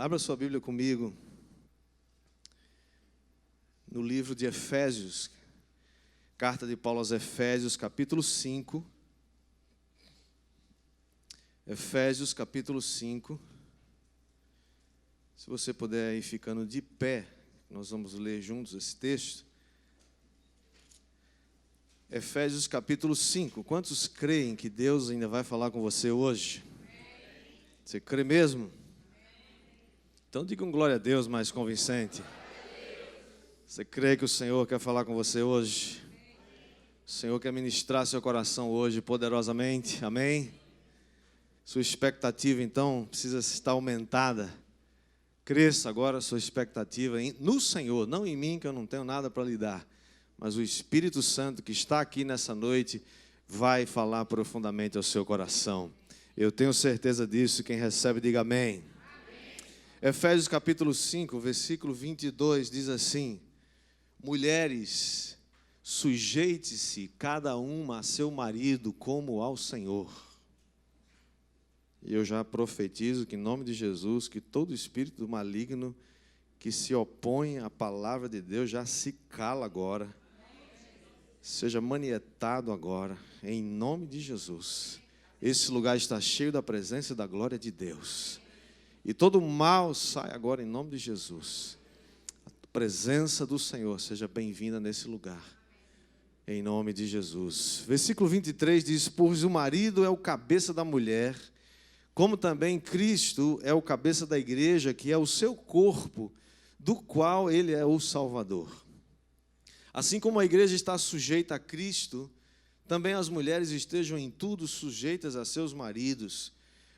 Abra sua Bíblia comigo no livro de Efésios, carta de Paulo aos Efésios, capítulo 5. Efésios, capítulo 5. Se você puder ir ficando de pé, nós vamos ler juntos esse texto. Efésios, capítulo 5. Quantos creem que Deus ainda vai falar com você hoje? Você crê mesmo? Então diga um glória a Deus mais convincente. Você crê que o Senhor quer falar com você hoje? O Senhor quer ministrar seu coração hoje poderosamente, amém? Sua expectativa então precisa estar aumentada. Cresça agora a sua expectativa no Senhor, não em mim, que eu não tenho nada para lhe dar. Mas o Espírito Santo que está aqui nessa noite vai falar profundamente ao seu coração. Eu tenho certeza disso, quem recebe diga amém. Efésios capítulo 5, versículo 22 diz assim: mulheres, sujeite-se cada uma a seu marido como ao Senhor. E eu já profetizo que em nome de Jesus, que todo espírito do maligno que se opõe à palavra de Deus já se cala agora. Seja manietado agora, em nome de Jesus. Esse lugar está cheio da presença e da glória de Deus. E todo mal sai agora em nome de Jesus. A presença do Senhor seja bem-vinda nesse lugar, em nome de Jesus. Versículo 23 diz: pois o marido é o cabeça da mulher, como também Cristo é o cabeça da igreja, que é o seu corpo, do qual ele é o Salvador. Assim como a igreja está sujeita a Cristo, também as mulheres estejam em tudo sujeitas a seus maridos.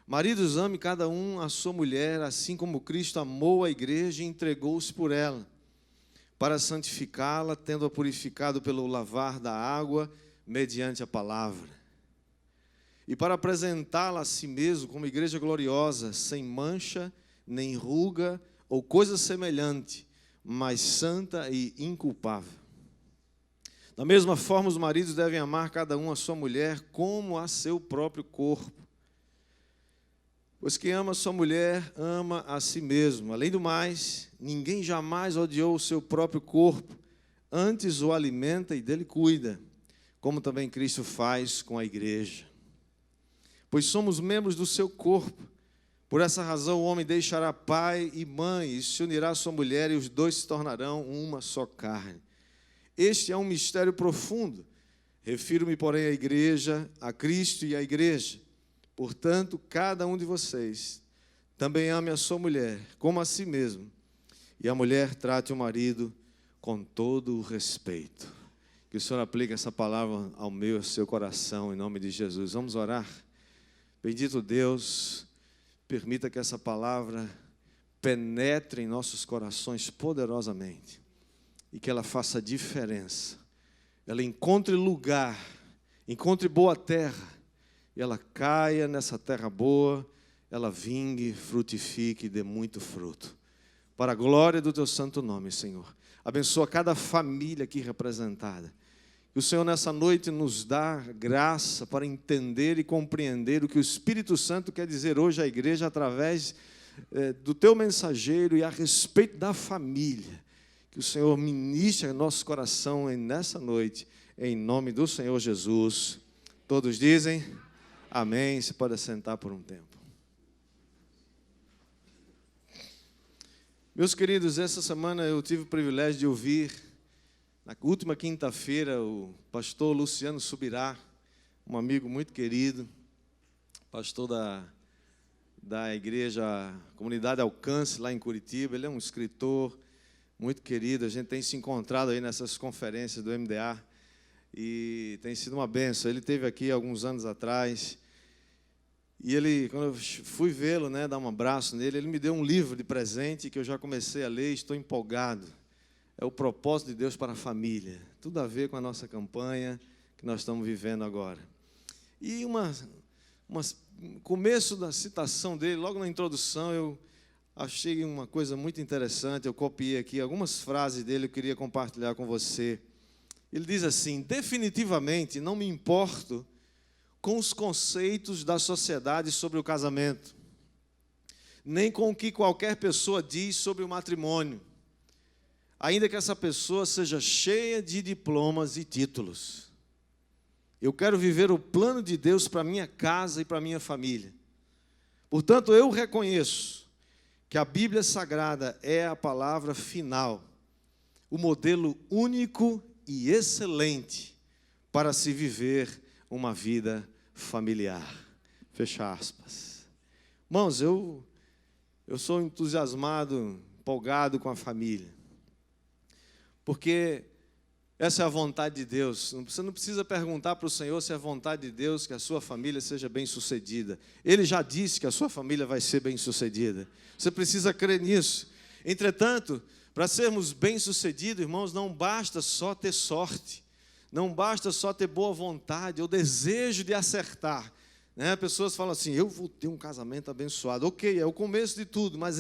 Maridos, ame cada um a sua mulher, assim como Cristo amou a igreja e entregou-se por ela, para santificá-la, tendo-a purificado pelo lavar da água, mediante a palavra, e para apresentá-la a si mesmo como igreja gloriosa, sem mancha, nem ruga, ou coisa semelhante, mas santa e inculpável. Da mesma forma, os maridos devem amar cada um a sua mulher como a seu próprio corpo. Pois quem ama a sua mulher, ama a si mesmo. Além do mais, ninguém jamais odiou o seu próprio corpo, antes o alimenta e dele cuida, como também Cristo faz com a igreja. Pois somos membros do seu corpo. Por essa razão o homem deixará pai e mãe, e se unirá à sua mulher, e os dois se tornarão uma só carne. Este é um mistério profundo. Refiro-me, porém, à igreja, a Cristo e à igreja. Portanto, cada um de vocês também ame a sua mulher como a si mesmo, e a mulher trate o marido com todo o respeito. Que o Senhor aplique essa palavra ao meu e ao seu coração, em nome de Jesus. Vamos orar? Bendito Deus, permita que essa palavra penetre em nossos corações poderosamente, e que ela faça diferença, ela encontre lugar, encontre boa terra, e ela caia nessa terra boa, ela vingue, frutifique e dê muito fruto. Para a glória do teu santo nome, Senhor. Abençoa cada família aqui representada. Que o Senhor nessa noite nos dá graça para entender e compreender o que o Espírito Santo quer dizer hoje à igreja através do teu mensageiro e a respeito da família. Que o Senhor ministre em nosso coração nessa noite, em nome do Senhor Jesus. Todos dizem amém. Você pode assentar por um tempo. Meus queridos, essa semana eu tive o privilégio de ouvir, na última quinta-feira, o pastor Luciano Subirá, um amigo muito querido, pastor da igreja Comunidade Alcance, lá em Curitiba. Ele é um escritor muito querido, a gente tem se encontrado aí nessas conferências do MDA e tem sido uma bênção. Ele esteve aqui alguns anos atrás e ele, quando eu fui vê-lo, dar um abraço nele, ele me deu um livro de presente que eu já comecei a ler e estou empolgado. É o propósito de Deus para a família, tudo a ver com a nossa campanha que nós estamos vivendo agora. E começo da citação dele, logo na introdução, eu achei uma coisa muito interessante. Eu copiei aqui algumas frases dele, eu queria compartilhar com você. Ele diz assim: definitivamente não me importo com os conceitos da sociedade sobre o casamento. nem com o que qualquer pessoa diz sobre o matrimônio, ainda que essa pessoa seja cheia de diplomas e títulos. Eu quero viver o plano de Deus para minha casa e para minha família. Portanto, eu reconheço que a Bíblia Sagrada é a palavra final, o modelo único e excelente para se viver uma vida familiar. Fecha aspas. Irmãos, eu sou entusiasmado, empolgado com a família, porque essa é a vontade de Deus. Você não precisa perguntar para o Senhor se é vontade de Deus que a sua família seja bem-sucedida. Ele já disse que a sua família vai ser bem-sucedida. Você precisa crer nisso. Entretanto, para sermos bem-sucedidos, irmãos, não basta só ter sorte, não basta só ter boa vontade ou desejo de acertar. Né? Pessoas falam assim, eu vou ter um casamento abençoado. Ok, é o começo de tudo, mas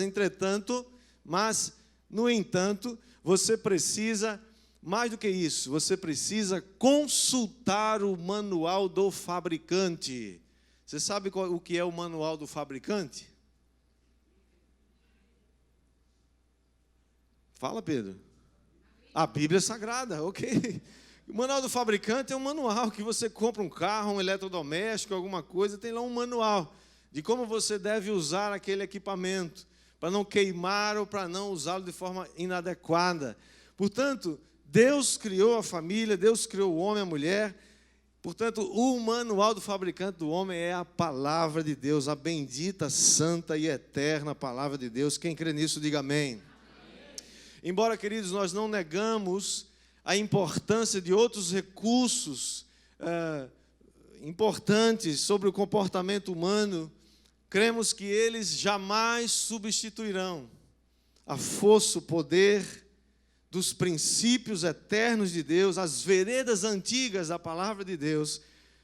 no entanto, você precisa, mais do que isso, você precisa consultar o manual do fabricante. Você sabe o que é o manual do fabricante? Fala, Pedro. A Bíblia Sagrada, ok. O manual do fabricante é um manual que você compra um carro, um eletrodoméstico, alguma coisa, tem lá um manual de como você deve usar aquele equipamento, para não queimar ou para não usá-lo de forma inadequada. Portanto, Deus criou a família, Deus criou o homem e a mulher. Portanto, o manual do fabricante do homem é a palavra de Deus, a bendita, santa e eterna palavra de Deus. Quem crê nisso, diga amém. Embora, queridos, nós não negamos a importância de outros recursos importantes sobre o comportamento humano, cremos que eles jamais substituirão a força, o poder dos princípios eternos de Deus, as veredas antigas da palavra de Deus,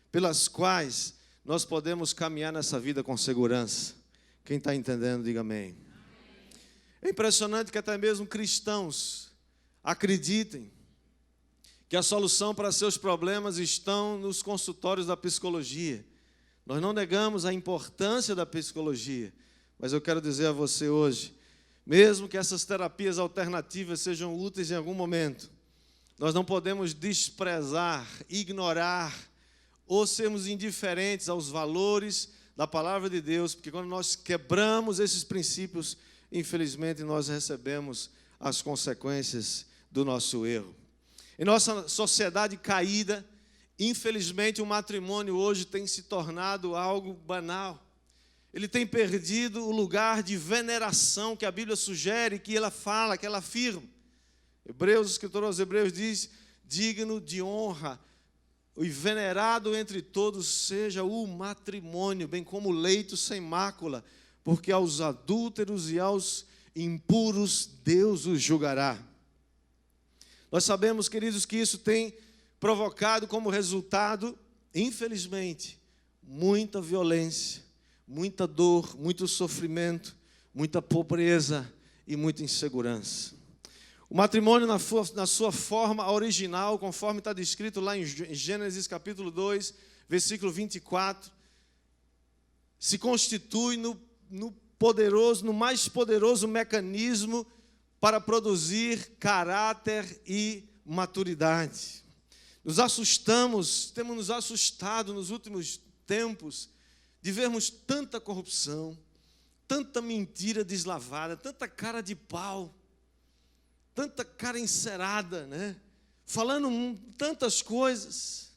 pelas quais nós podemos caminhar nessa vida com segurança. Quem está entendendo, diga amém. É impressionante que até mesmo cristãos acreditem que a solução para seus problemas estão nos consultórios da psicologia. Nós não negamos a importância da psicologia, mas eu quero dizer a você hoje, mesmo que essas terapias alternativas sejam úteis em algum momento, nós não podemos desprezar, ignorar ou sermos indiferentes aos valores da palavra de Deus, porque quando nós quebramos esses princípios, infelizmente nós recebemos as consequências do nosso erro. Em nossa sociedade caída, infelizmente o matrimônio hoje tem se tornado algo banal. Ele tem perdido o lugar de veneração que a Bíblia sugere, que ela fala, que ela afirma. O escritor aos Hebreus diz, digno de honra e venerado entre todos seja o matrimônio, bem como o leito sem mácula, porque aos adúlteros e aos impuros Deus os julgará. Nós sabemos, queridos, que isso tem provocado como resultado, infelizmente, muita violência, muita dor, muito sofrimento, muita pobreza e muita insegurança. O matrimônio na sua forma original, conforme está descrito lá em Gênesis capítulo 2, versículo 24, se constitui no mais poderoso mecanismo para produzir caráter e maturidade. Temos nos assustado nos últimos tempos de vermos tanta corrupção, tanta mentira deslavada, tanta cara de pau, tanta cara encerada, né? Falando tantas coisas.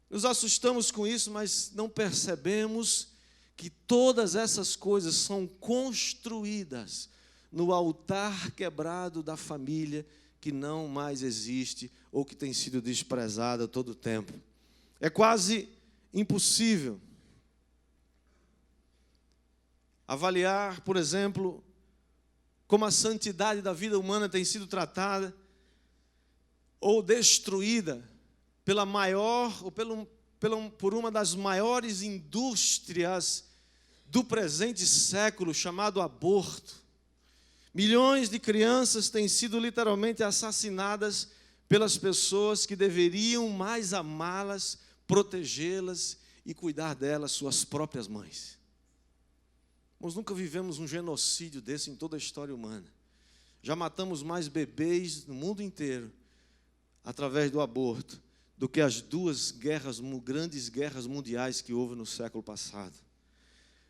Nos assustamos com isso, mas não percebemos que todas essas coisas são construídas no altar quebrado da família que não mais existe ou que tem sido desprezada todo o tempo. É quase impossível avaliar, por exemplo, como a santidade da vida humana tem sido tratada ou destruída por uma das maiores indústrias do presente século, chamado aborto. Milhões de crianças têm sido literalmente assassinadas pelas pessoas que deveriam mais amá-las, protegê-las e cuidar delas, suas próprias mães. Nós nunca vivemos um genocídio desse em toda a história humana. Já matamos mais bebês no mundo inteiro, através do aborto, do que as duas grandes guerras mundiais que houve no século passado.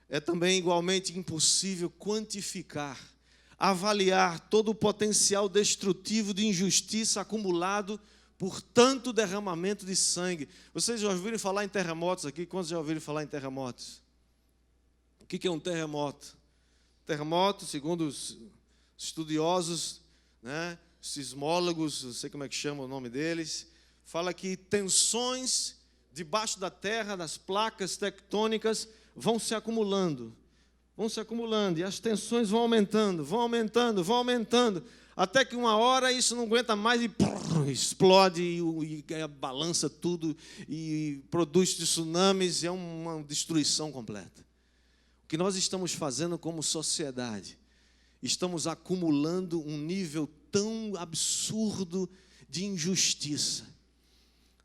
É também igualmente impossível quantificar, avaliar todo o potencial destrutivo de injustiça acumulado por tanto derramamento de sangue. Vocês já ouviram falar em terremotos aqui? Quantos já ouviram falar em terremotos? O que é um terremoto? Terremoto, segundo os estudiosos, né, sismólogos, não sei como é que chama o nome deles, fala que tensões debaixo da terra, das placas tectônicas, vão se acumulando, e as tensões vão aumentando, até que uma hora isso não aguenta mais e explode e balança tudo e produz tsunamis, é uma destruição completa. O que nós estamos fazendo como sociedade, estamos acumulando um nível tão absurdo de injustiça.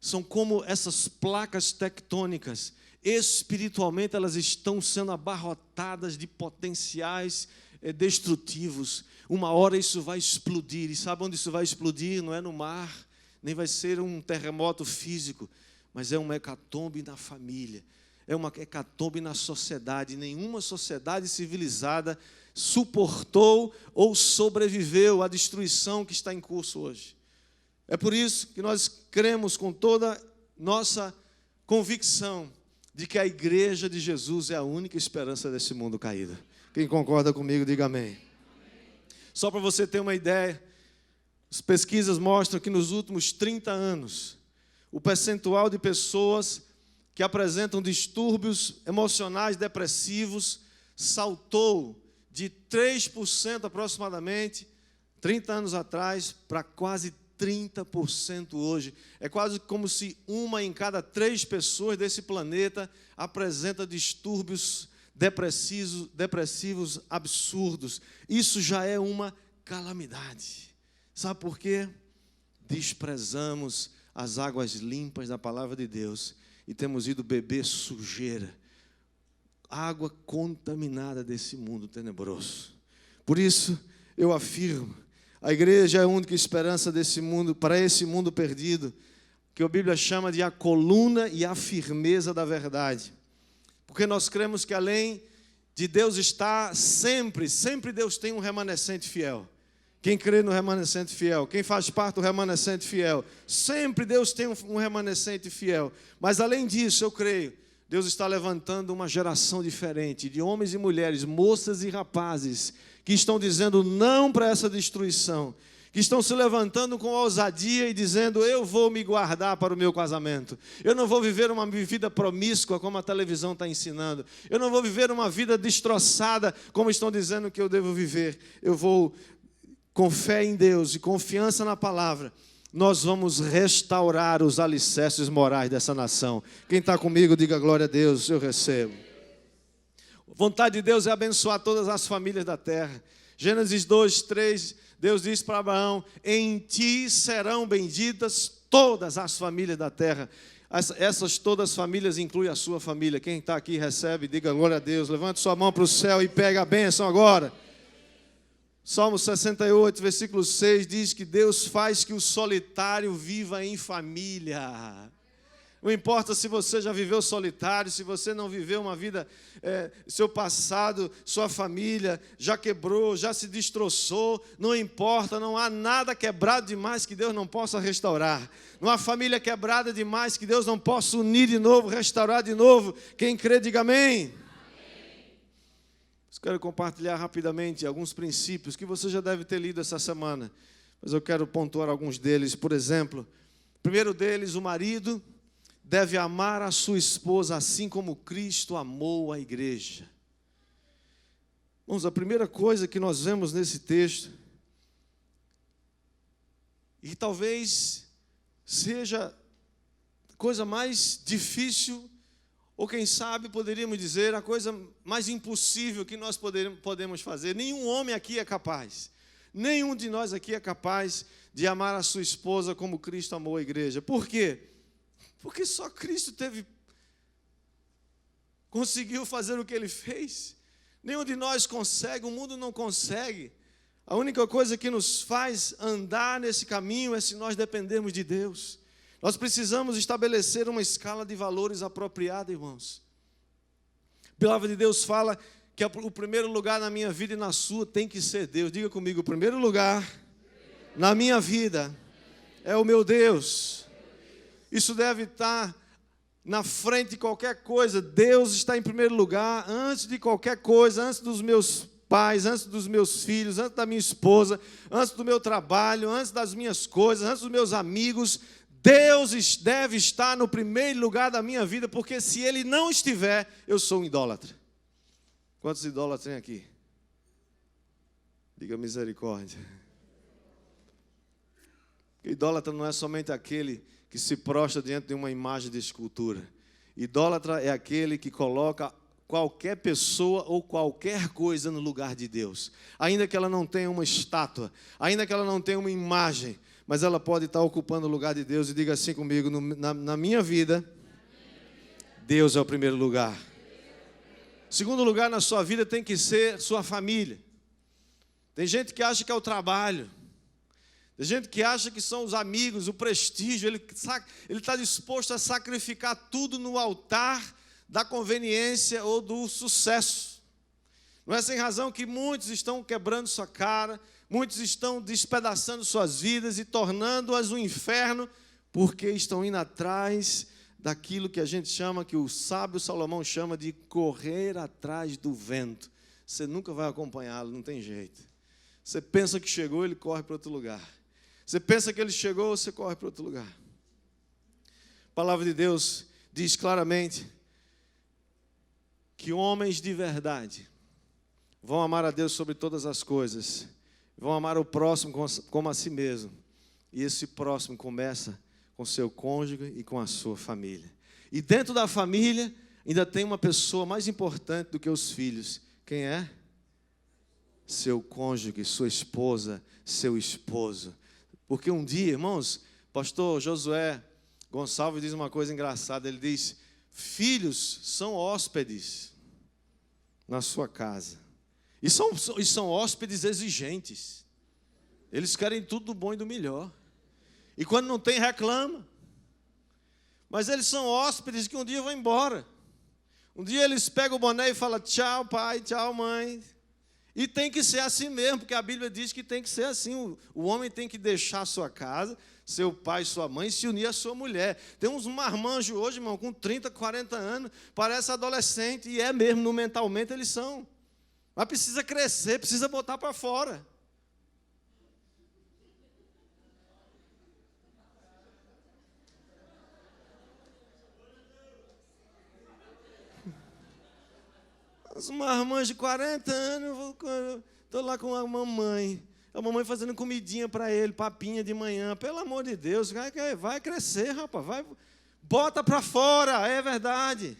São como essas placas tectônicas, espiritualmente elas estão sendo abarrotadas de potenciais destrutivos. Uma hora isso vai explodir, e sabe onde isso vai explodir? Não é no mar, nem vai ser um terremoto físico, mas é uma hecatombe na família, é uma hecatombe na sociedade. Nenhuma sociedade civilizada suportou ou sobreviveu à destruição que está em curso hoje. É por isso que nós cremos com toda nossa convicção de que a igreja de Jesus é a única esperança desse mundo caído. Quem concorda comigo, diga amém. Só para você ter uma ideia, as pesquisas mostram que nos últimos 30 anos, o percentual de pessoas que apresentam distúrbios emocionais depressivos saltou de 3% aproximadamente, 30 anos atrás, para quase 30% hoje. É quase como se 1 em cada 3 pessoas desse planeta apresenta distúrbios depressivos absurdos. Isso já é uma calamidade. Sabe por quê? Desprezamos as águas limpas da palavra de Deus e temos ido beber sujeira, água contaminada desse mundo tenebroso. Por isso, eu afirmo, a igreja é a única esperança desse mundo, para esse mundo perdido, que a Bíblia chama de a coluna e a firmeza da verdade. Porque nós cremos que além de Deus estar sempre Deus tem um remanescente fiel. Quem crê no remanescente fiel, quem faz parte do remanescente fiel, sempre Deus tem um remanescente fiel. Mas além disso, eu creio, Deus está levantando uma geração diferente, de homens e mulheres, moças e rapazes, que estão dizendo não para essa destruição, que estão se levantando com ousadia e dizendo, eu vou me guardar para o meu casamento, eu não vou viver uma vida promíscua como a televisão está ensinando, eu não vou viver uma vida destroçada como estão dizendo que eu devo viver, eu vou, com fé em Deus e confiança na palavra, nós vamos restaurar os alicerces morais dessa nação. Quem está comigo, diga glória a Deus, eu recebo. A vontade de Deus é abençoar todas as famílias da terra. Gênesis 2, 3, Deus diz para Abraão, em ti serão benditas todas as famílias da terra. Essas todas as famílias incluem a sua família. Quem está aqui recebe, diga glória a Deus. Levante sua mão para o céu e pega a bênção agora. Salmo 68, versículo 6, diz que Deus faz que o solitário viva em família. Não importa se você já viveu solitário, se você não viveu uma vida, seu passado, sua família já quebrou, já se destroçou, não importa, não há nada quebrado demais que Deus não possa restaurar. Não há família quebrada demais que Deus não possa unir de novo, restaurar de novo. Quem crê, diga amém. Quero compartilhar rapidamente alguns princípios que você já deve ter lido essa semana, mas eu quero pontuar alguns deles. Por exemplo, o primeiro deles, o marido deve amar a sua esposa assim como Cristo amou a igreja. Vamos, a primeira coisa que nós vemos nesse texto, e talvez seja a coisa mais difícil, ou quem sabe poderíamos dizer a coisa mais impossível que nós podemos fazer. Nenhum homem aqui é capaz, nenhum de nós aqui é capaz de amar a sua esposa como Cristo amou a igreja. Por quê? Porque só Cristo conseguiu fazer o que Ele fez. Nenhum de nós consegue, o mundo não consegue. A única coisa que nos faz andar nesse caminho é se nós dependermos de Deus. Nós precisamos estabelecer uma escala de valores apropriada, irmãos. A palavra de Deus fala que o primeiro lugar na minha vida e na sua tem que ser Deus. Diga comigo, o primeiro lugar na minha vida é o meu Deus. Isso deve estar na frente de qualquer coisa. Deus está em primeiro lugar, antes de qualquer coisa, antes dos meus pais, antes dos meus filhos, antes da minha esposa, antes do meu trabalho, antes das minhas coisas, antes dos meus amigos. Deus deve estar no primeiro lugar da minha vida, porque se Ele não estiver, eu sou um idólatra. Quantos idólatras tem aqui? Diga misericórdia. Idólatra não é somente aquele que se prostra diante de uma imagem de escultura. Idólatra é aquele que coloca qualquer pessoa ou qualquer coisa no lugar de Deus. Ainda que ela não tenha uma estátua, ainda que ela não tenha uma imagem, mas ela pode estar ocupando o lugar de Deus. E diga assim comigo, na minha vida, Deus é o primeiro lugar. Segundo lugar na sua vida tem que ser sua família. Tem gente que acha que é o trabalho. Tem gente que acha que são os amigos, o prestígio. Ele está disposto a sacrificar tudo no altar da conveniência ou do sucesso. Não é sem razão que muitos estão quebrando sua cara, muitos estão despedaçando suas vidas e tornando-as um inferno, porque estão indo atrás daquilo que a gente chama, que o sábio Salomão chama de correr atrás do vento. Você nunca vai acompanhá-lo, não tem jeito. Você pensa que chegou, ele corre para outro lugar. Você pensa que ele chegou, você corre para outro lugar. A palavra de Deus diz claramente que homens de verdade vão amar a Deus sobre todas as coisas, vão amar o próximo como a si mesmo. E esse próximo começa com seu cônjuge e com a sua família. E dentro da família ainda tem uma pessoa mais importante do que os filhos. Quem é? Seu cônjuge, sua esposa, seu esposo. Porque um dia, irmãos, pastor Josué Gonçalves diz uma coisa engraçada. Ele diz, filhos são hóspedes na sua casa. E são hóspedes exigentes. Eles querem tudo do bom e do melhor. E quando não tem, reclama. Mas eles são hóspedes que um dia vão embora. Um dia eles pegam o boné e falam, tchau pai, tchau mãe. E tem que ser assim mesmo, porque a Bíblia diz que tem que ser assim. O homem tem que deixar a sua casa, seu pai e sua mãe, e se unir à sua mulher. Tem uns marmanjos hoje, irmão, com 30, 40 anos, parece adolescente, e é mesmo, no mentalmente eles são. Mas precisa crescer, precisa botar para fora. Os marmanjos de 40 anos, estou lá com a mamãe fazendo comidinha para ele, papinha de manhã. Pelo amor de Deus, vai crescer, rapaz, bota para fora, é verdade.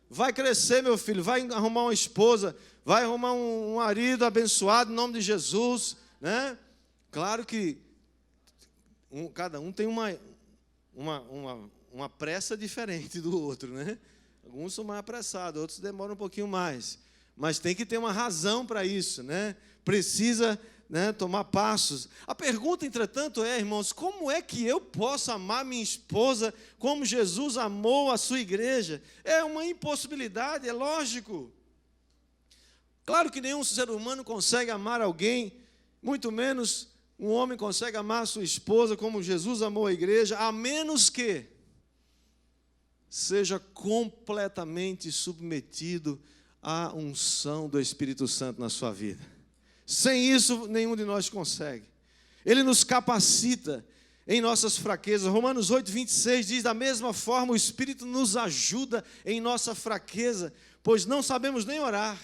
Vai crescer, meu filho, vai arrumar uma esposa, vai arrumar um marido abençoado em nome de Jesus, né? Claro que cada um tem uma pressa diferente do outro, né? Alguns são mais apressados, outros demoram um pouquinho mais. Mas tem que ter uma razão para isso, né? Precisa, né, tomar passos. A pergunta, entretanto, é, irmãos, como é que eu posso amar minha esposa como Jesus amou a sua igreja? É uma impossibilidade, é lógico. Claro que nenhum ser humano consegue amar alguém, muito menos um homem consegue amar a sua esposa como Jesus amou a igreja, a menos que seja completamente submetido à unção do Espírito Santo na sua vida. Sem isso, nenhum de nós consegue. Ele nos capacita em nossas fraquezas. Romanos 8, 26 diz, da mesma forma, o Espírito nos ajuda em nossa fraqueza, pois não sabemos nem orar.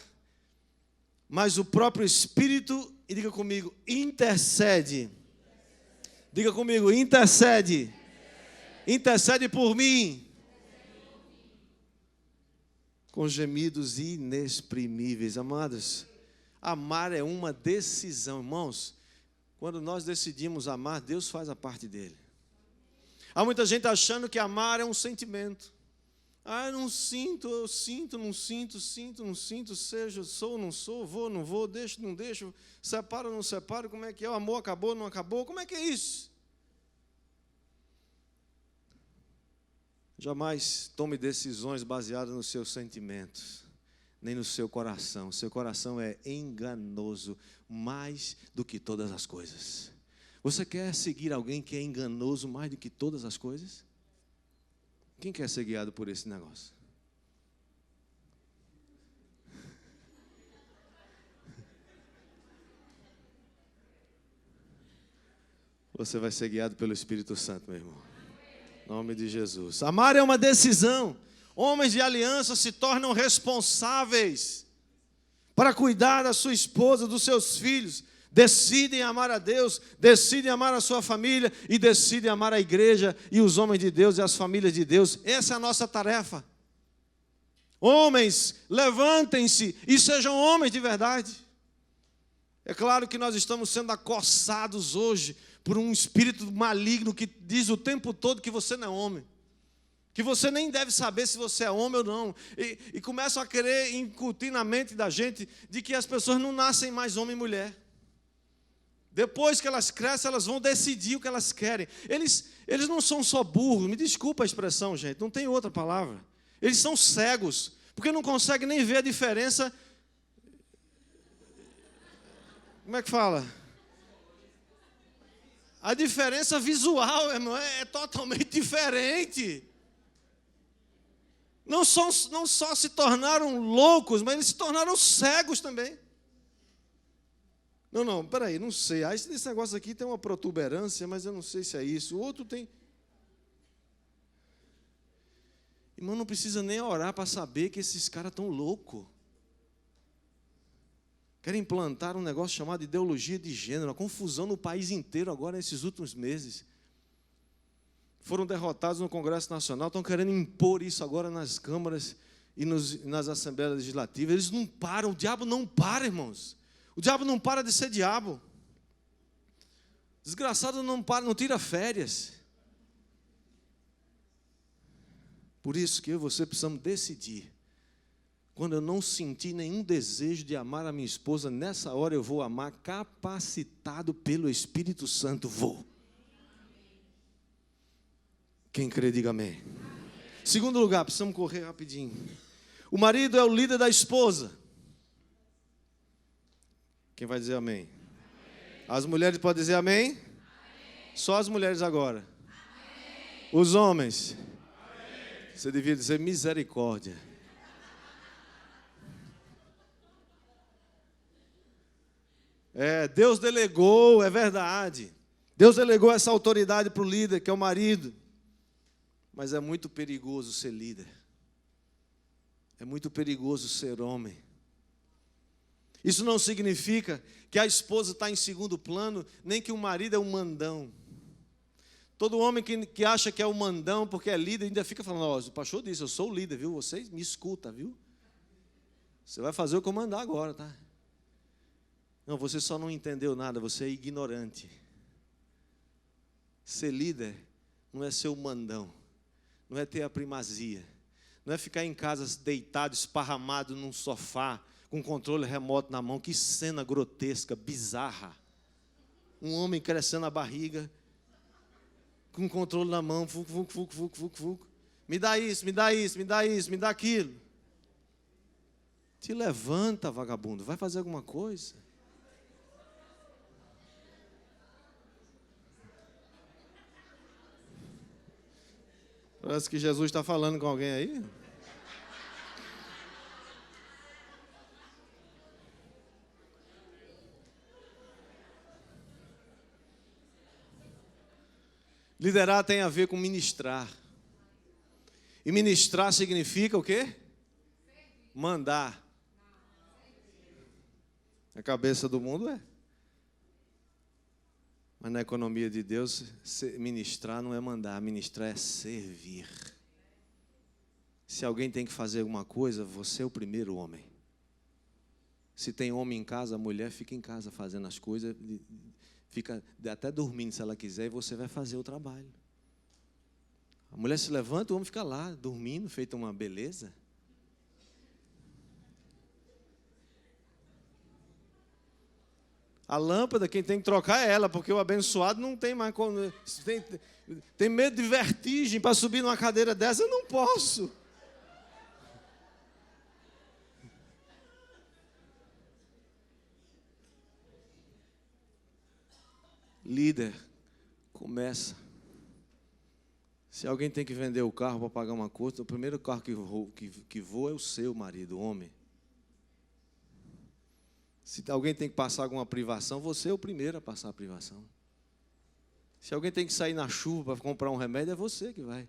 Mas o próprio Espírito, e diga comigo, intercede. Diga comigo, intercede. Intercede por mim. Com gemidos inexprimíveis. Amados, amar é uma decisão. Irmãos, quando nós decidimos amar, Deus faz a parte dele. Há muita gente achando que amar é um sentimento. Ah, não sinto, eu sinto, não sinto, sinto, não sinto, seja, sou, não sou, vou, não vou, deixo, não deixo, separo, não separo, como é que é? O amor acabou, não acabou, como é que é isso? Jamais tome decisões baseadas nos seus sentimentos, nem no seu coração. Seu coração é enganoso mais do que todas as coisas. Você quer seguir alguém que é enganoso mais do que todas as coisas? Quem quer ser guiado por esse negócio? Você vai ser guiado pelo Espírito Santo, meu irmão. Em nome de Jesus. Amar é uma decisão. Homens de aliança se tornam responsáveis para cuidar da sua esposa, dos seus filhos. Decidem amar a Deus, decidem amar a sua família e decidem amar a igreja e os homens de Deus e as famílias de Deus. Essa é a nossa tarefa. Homens, levantem-se e sejam homens de verdade. É claro que nós estamos sendo acossados hoje por um espírito maligno que diz o tempo todo que você não é homem, que você nem deve saber se você é homem ou não, e começam a querer incutir na mente da gente de que as pessoas não nascem mais homem e mulher. Depois que elas crescem, elas vão decidir o que elas querem. Eles não são só burros, me desculpa a expressão, gente, não tem outra palavra. Eles são cegos, porque não conseguem nem ver a diferença. Como é que fala? A diferença visual, irmão, é totalmente diferente. Não só se tornaram loucos, mas eles se tornaram cegos também. Não, peraí, não sei. Ah, esse negócio aqui tem uma protuberância, mas eu não sei se é isso. O outro tem... Irmão, não precisa nem orar para saber que esses caras estão loucos. Querem implantar um negócio chamado ideologia de gênero, uma confusão no país inteiro agora nesses últimos meses. Foram derrotados no Congresso Nacional, estão querendo impor isso agora nas câmaras e nas assembleias legislativas. Eles não param, o diabo não para, irmãos. O diabo não para de ser diabo. Desgraçado não para, não tira férias. Por isso que eu e você precisamos decidir. Quando eu não sentir nenhum desejo de amar a minha esposa, nessa hora eu vou amar capacitado pelo Espírito Santo, vou. Quem crê, diga amém. Segundo lugar, precisamos correr rapidinho. O marido é o líder da esposa. Quem vai dizer amém? As mulheres podem dizer amém? Só as mulheres agora. Os homens. Você devia dizer misericórdia. Deus delegou, é verdade. Deus delegou essa autoridade para o líder, que é o marido. Mas é muito perigoso ser líder. É muito perigoso ser homem. Isso não significa que a esposa está em segundo plano, nem que o marido é um mandão. Todo homem que acha que é um mandão porque é líder, ainda fica falando, o pastor disse, eu sou o líder, viu? Você me escuta, viu? Você vai fazer o que eu mandar agora, tá? Não, você só não entendeu nada, você é ignorante. Ser líder não é ser o mandão, não é ter a primazia, não é ficar em casa deitado, esparramado num sofá, com controle remoto na mão. Que cena grotesca, bizarra. Um homem crescendo a barriga, com controle na mão, me dá isso, me dá isso, me dá isso, me dá aquilo. Te levanta, vagabundo, vai fazer alguma coisa. Parece que Jesus está falando com alguém aí. Liderar tem a ver com ministrar. E ministrar significa o quê? Mandar. A cabeça do mundo é. Mas na economia de Deus, ministrar não é mandar, ministrar é servir. Se alguém tem que fazer alguma coisa, você é o primeiro homem. Se tem homem em casa, a mulher fica em casa fazendo as coisas, fica até dormindo se ela quiser, e você vai fazer o trabalho. A mulher se levanta, o homem fica lá, dormindo, feito uma beleza. A lâmpada, quem tem que trocar é ela, porque o abençoado não tem mais como. Tem medo de vertigem para subir numa cadeira dessa, eu não posso. Líder, começa. Se alguém tem que vender o carro para pagar uma conta, o primeiro carro que voa é o seu marido, o homem. Se alguém tem que passar alguma privação, você é o primeiro a passar a privação. Se alguém tem que sair na chuva para comprar um remédio, é você que vai.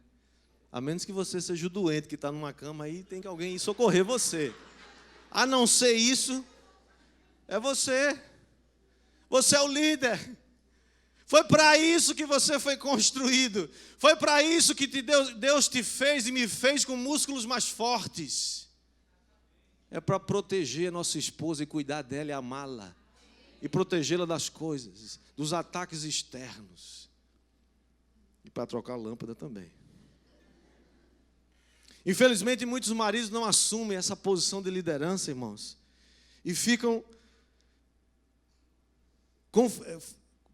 A menos que você seja o doente que está numa cama aí, tem que alguém ir socorrer você. A não ser isso, é você. Você é o líder. Foi para isso que você foi construído. Foi para isso que Deus te fez e me fez com músculos mais fortes. É para proteger a nossa esposa e cuidar dela e amá-la. E protegê-la das coisas, dos ataques externos. E para trocar a lâmpada também. Infelizmente, muitos maridos não assumem essa posição de liderança, irmãos. E ficam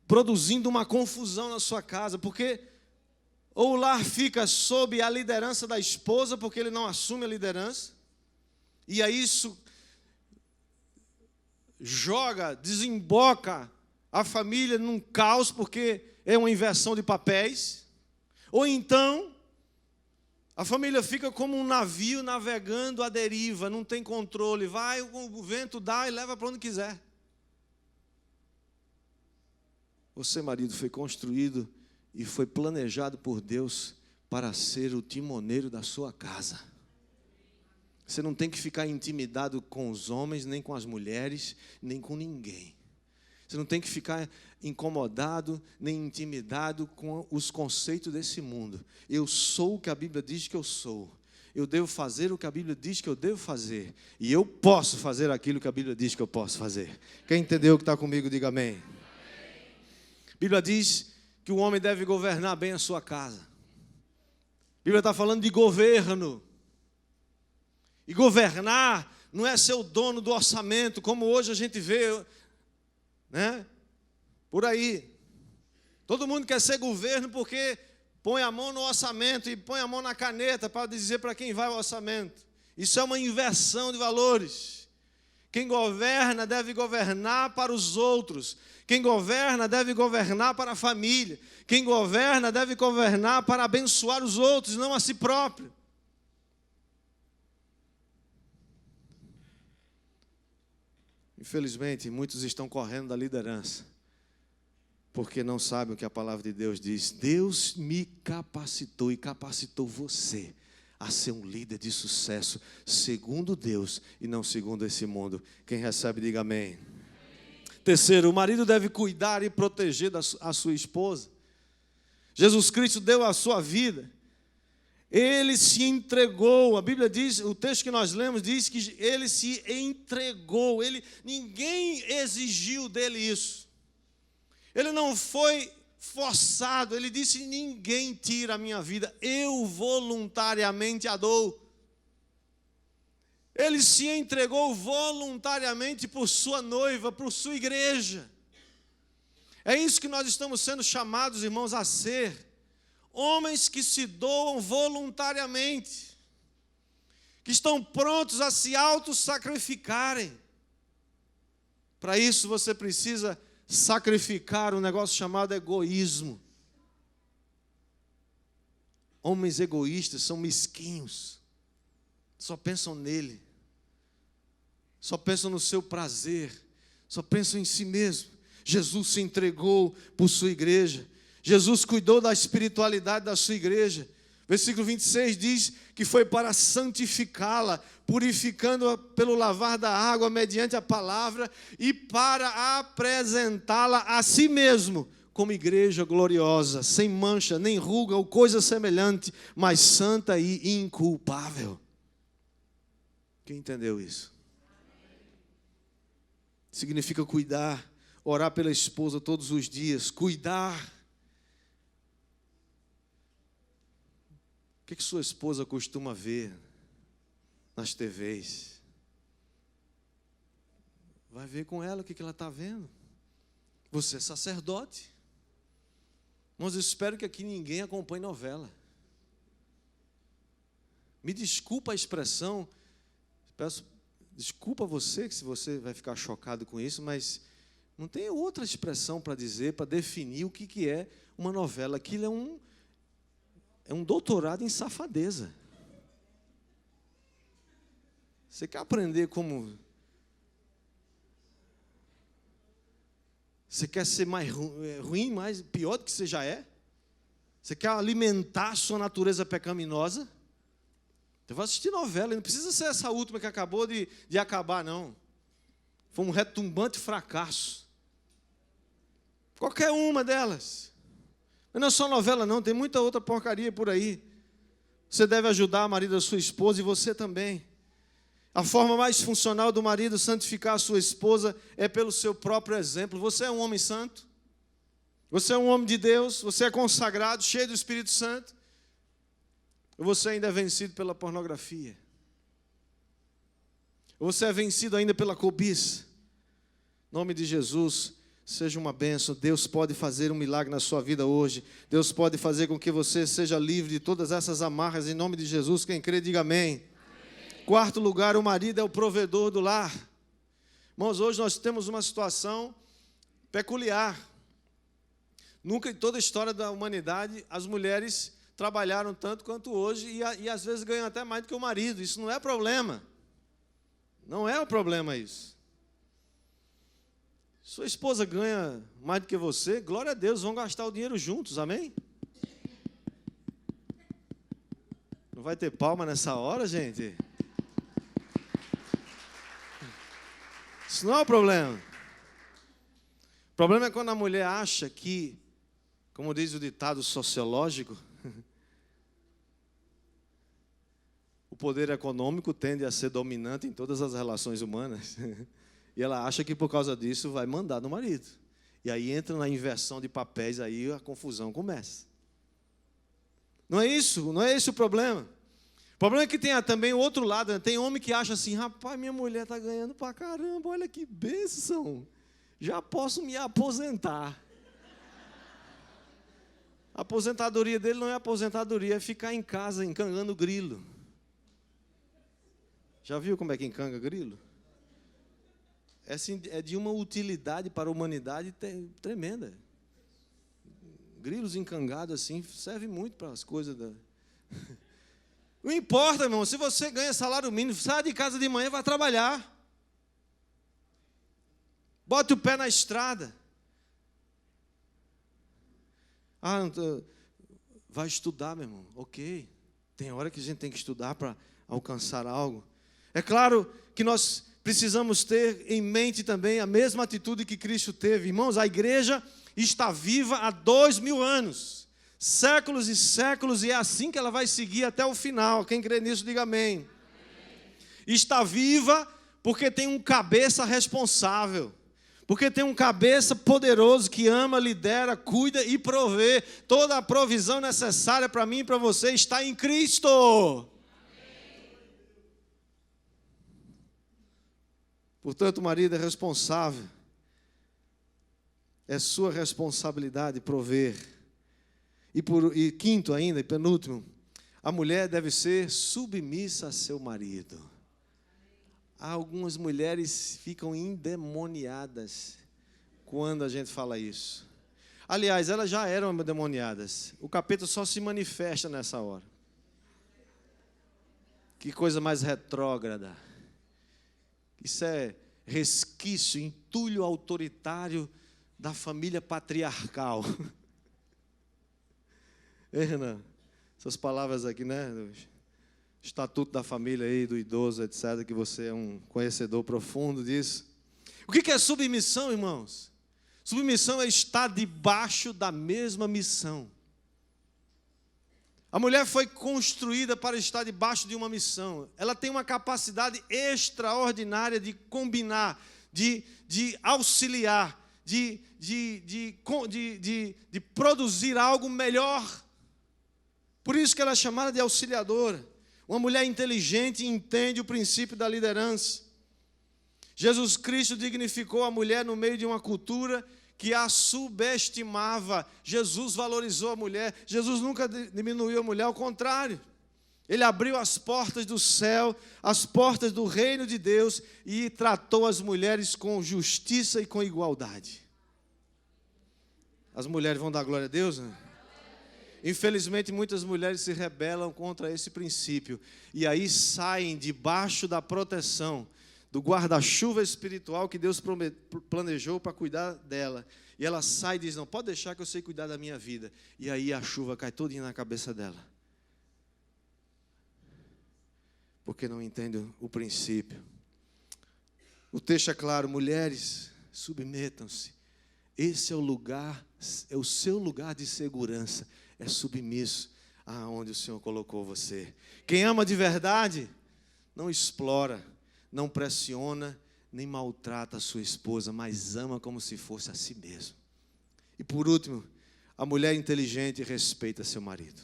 produzindo uma confusão na sua casa. Porque ou o lar fica sob a liderança da esposa, porque ele não assume a liderança. E aí isso desemboca a família num caos, porque é uma inversão de papéis. Ou então, a família fica como um navio navegando à deriva, não tem controle, vai, o vento dá e leva para onde quiser. Você, marido, foi construído e foi planejado por Deus para ser o timoneiro da sua casa. Você não tem que ficar intimidado com os homens, nem com as mulheres, nem com ninguém. Você não tem que ficar incomodado, nem intimidado com os conceitos desse mundo. Eu sou o que a Bíblia diz que eu sou. Eu devo fazer o que a Bíblia diz que eu devo fazer. E eu posso fazer aquilo que a Bíblia diz que eu posso fazer. Quem entendeu o que está comigo, diga amém. A Bíblia diz que o homem deve governar bem a sua casa. A Bíblia está falando de governo. E governar não é ser o dono do orçamento, como hoje a gente vê, né? Por aí. Todo mundo quer ser governo porque põe a mão no orçamento e põe a mão na caneta para dizer para quem vai o orçamento. Isso é uma inversão de valores. Quem governa deve governar para os outros. Quem governa deve governar para a família. Quem governa deve governar para abençoar os outros, não a si próprio. Infelizmente, muitos estão correndo da liderança, porque não sabem o que a palavra de Deus diz. Deus me capacitou e capacitou você a ser um líder de sucesso, segundo Deus e não segundo esse mundo. Quem recebe, diga amém. Terceiro, o marido deve cuidar e proteger a sua esposa. Jesus Cristo deu a sua vida. Ele se entregou, a Bíblia diz, o texto que nós lemos diz que ele se entregou, ninguém exigiu dele isso. Ele não foi forçado, ele disse, ninguém tira a minha vida, eu voluntariamente a dou. Ele se entregou voluntariamente por sua noiva, por sua igreja. É isso que nós estamos sendo chamados, irmãos, a ser. Homens que se doam voluntariamente, que estão prontos a se auto-sacrificarem. Para isso você precisa sacrificar um negócio chamado egoísmo. Homens egoístas são mesquinhos, só pensam nele, só pensam no seu prazer, só pensam em si mesmo. Jesus se entregou por sua igreja. Jesus cuidou da espiritualidade da sua igreja. Versículo 26 diz que foi para santificá-la, purificando-a pelo lavar da água mediante a palavra e para apresentá-la a si mesmo como igreja gloriosa, sem mancha, nem ruga ou coisa semelhante, mas santa e inculpável. Quem entendeu isso? Significa cuidar, orar pela esposa todos os dias, cuidar. que sua esposa costuma ver nas TVs? Vai ver com ela o que ela está vendo. Você é sacerdote. Mas eu espero que aqui ninguém acompanhe novela. Me desculpa a expressão, desculpa você, que se você vai ficar chocado com isso, mas não tem outra expressão para dizer, para definir o que é uma novela. Aquilo é um doutorado em safadeza. Você quer aprender como... Você quer ser mais ruim, mais pior do que você já é? Você quer alimentar a sua natureza pecaminosa? Você vai assistir novela, não precisa ser essa última que acabou de acabar, não. Foi um retumbante fracasso. Qualquer uma delas. Mas não é só novela, não, tem muita outra porcaria por aí. Você deve ajudar a marido da sua esposa e você também. A forma mais funcional do marido santificar a sua esposa é pelo seu próprio exemplo. Você é um homem santo? Você é um homem de Deus? Você é consagrado, cheio do Espírito Santo? Ou você ainda é vencido pela pornografia? Ou você é vencido ainda pela cobiça? Em nome de Jesus, seja uma bênção. Deus pode fazer um milagre na sua vida hoje. Deus pode fazer com que você seja livre de todas essas amarras. Em nome de Jesus, quem crê, diga amém. Quarto lugar, o marido é o provedor do lar. Irmãos, hoje nós temos uma situação peculiar. Nunca em toda a história da humanidade as mulheres trabalharam tanto quanto hoje e às vezes ganham até mais do que o marido. Isso não é problema. Não é um problema isso. Sua esposa ganha mais do que você, glória a Deus, vão gastar o dinheiro juntos, amém? Não vai ter palma nessa hora, gente? Isso não é o problema. O problema é quando a mulher acha que, como diz o ditado sociológico, o poder econômico tende a ser dominante em todas as relações humanas. E ela acha que por causa disso vai mandar no marido. E aí entra na inversão de papéis, aí a confusão começa. Não é isso, não é esse o problema. O problema é que tem também o outro lado, né? Tem homem que acha assim, rapaz, minha mulher está ganhando pra caramba, olha que bênção, já posso me aposentar. A aposentadoria dele não é aposentadoria, é ficar em casa encangando grilo. Já viu como é que encanga grilo? É de uma utilidade para a humanidade tremenda. Grilos encangados assim, servem muito para as coisas da... Não importa, irmão, se você ganha salário mínimo, sai de casa de manhã e vai trabalhar. Bote o pé na estrada. Vai estudar, meu irmão. Ok. Tem hora que a gente tem que estudar para alcançar algo. É claro que nós precisamos ter em mente também a mesma atitude que Cristo teve. Irmãos, a igreja está viva há 2000 anos. Séculos e séculos, e é assim que ela vai seguir até o final. Quem crê nisso, diga amém. Amém. Está viva porque tem um cabeça responsável. Porque tem um cabeça poderoso que ama, lidera, cuida e provê. Toda a provisão necessária para mim e para você está em Cristo. Amém. Portanto, o marido é responsável. É sua responsabilidade prover. E quinto ainda, e penúltimo, a mulher deve ser submissa a seu marido. Algumas mulheres ficam endemoniadas quando a gente fala isso. Aliás, elas já eram endemoniadas. O capeta só se manifesta nessa hora. Que coisa mais retrógrada. Isso é resquício, entulho autoritário da família patriarcal. Renan, essas palavras aqui, né? Estatuto da família aí, do idoso, etc., que você é um conhecedor profundo disso. O que é submissão, irmãos? Submissão é estar debaixo da mesma missão. A mulher foi construída para estar debaixo de uma missão. Ela tem uma capacidade extraordinária de combinar, de auxiliar, de produzir algo melhor. Por isso que ela é chamada de auxiliadora. Uma mulher inteligente entende o princípio da liderança. Jesus Cristo dignificou a mulher no meio de uma cultura que a subestimava. Jesus valorizou a mulher. Jesus nunca diminuiu a mulher, ao contrário. Ele abriu as portas do céu, as portas do reino de Deus e tratou as mulheres com justiça e com igualdade. As mulheres vão dar glória a Deus, né? Infelizmente, muitas mulheres se rebelam contra esse princípio e aí saem debaixo da proteção do guarda-chuva espiritual que Deus planejou para cuidar dela. E ela sai e diz, não, pode deixar que eu sei cuidar da minha vida. E aí a chuva cai todinha na cabeça dela. Porque não entende o princípio. O texto é claro, mulheres, submetam-se. Esse é o lugar, é o seu lugar de segurança. É submisso aonde o Senhor colocou você. Quem ama de verdade, não explora, não pressiona, nem maltrata a sua esposa, mas ama como se fosse a si mesmo. E por último, a mulher inteligente respeita seu marido.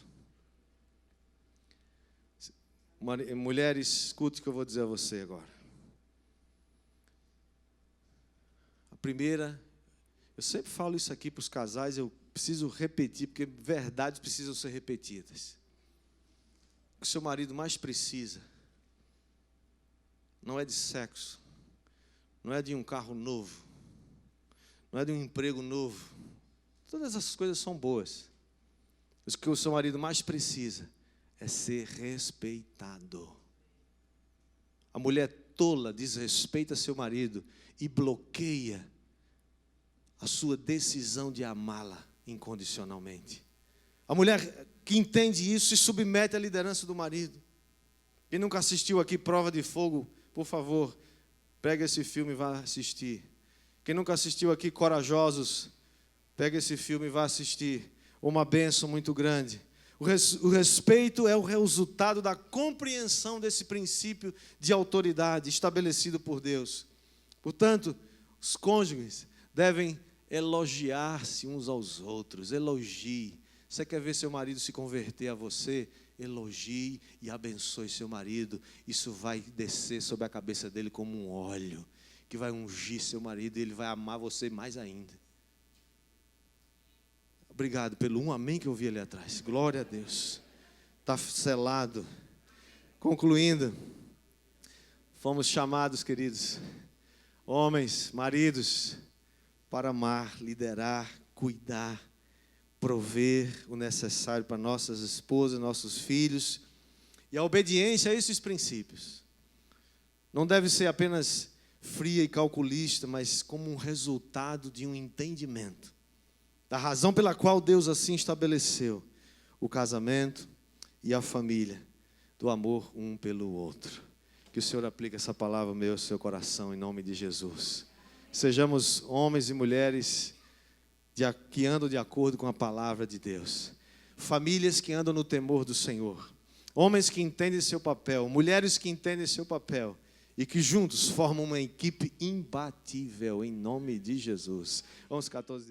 Mulheres, escute o que eu vou dizer a você agora. A primeira, eu sempre falo isso aqui para os casais, eu preciso repetir, porque verdades precisam ser repetidas. O que o seu marido mais precisa não é de sexo, não é de um carro novo, não é de um emprego novo. Todas essas coisas são boas. Mas o que o seu marido mais precisa é ser respeitado. A mulher tola desrespeita seu marido e bloqueia a sua decisão de amá-la incondicionalmente. A mulher que entende isso se submete à liderança do marido. Quem nunca assistiu aqui Prova de Fogo, por favor, pega esse filme e vá assistir. Quem nunca assistiu aqui Corajosos, pega esse filme e vá assistir. Uma bênção muito grande. O respeito é o resultado da compreensão desse princípio de autoridade estabelecido por Deus. Portanto, os cônjuges devem elogiar-se uns aos outros. Elogie. Você quer ver seu marido se converter a você? Elogie e abençoe seu marido. Isso vai descer sobre a cabeça dele como um óleo, que vai ungir seu marido e ele vai amar você mais ainda. Obrigado pelo um amém que eu vi ali atrás. Glória a Deus. Está selado. Concluindo, fomos chamados, queridos, homens, maridos, para amar, liderar, cuidar, prover o necessário para nossas esposas, nossos filhos. E a obediência a esses princípios não deve ser apenas fria e calculista, mas como um resultado de um entendimento da razão pela qual Deus assim estabeleceu o casamento e a família, do amor um pelo outro. Que o Senhor aplique essa palavra ao seu coração, em nome de Jesus. Sejamos homens e mulheres que andam de acordo com a palavra de Deus. Famílias que andam no temor do Senhor. Homens que entendem seu papel, mulheres que entendem seu papel e que juntos formam uma equipe imbatível, em nome de Jesus. Vamos 14.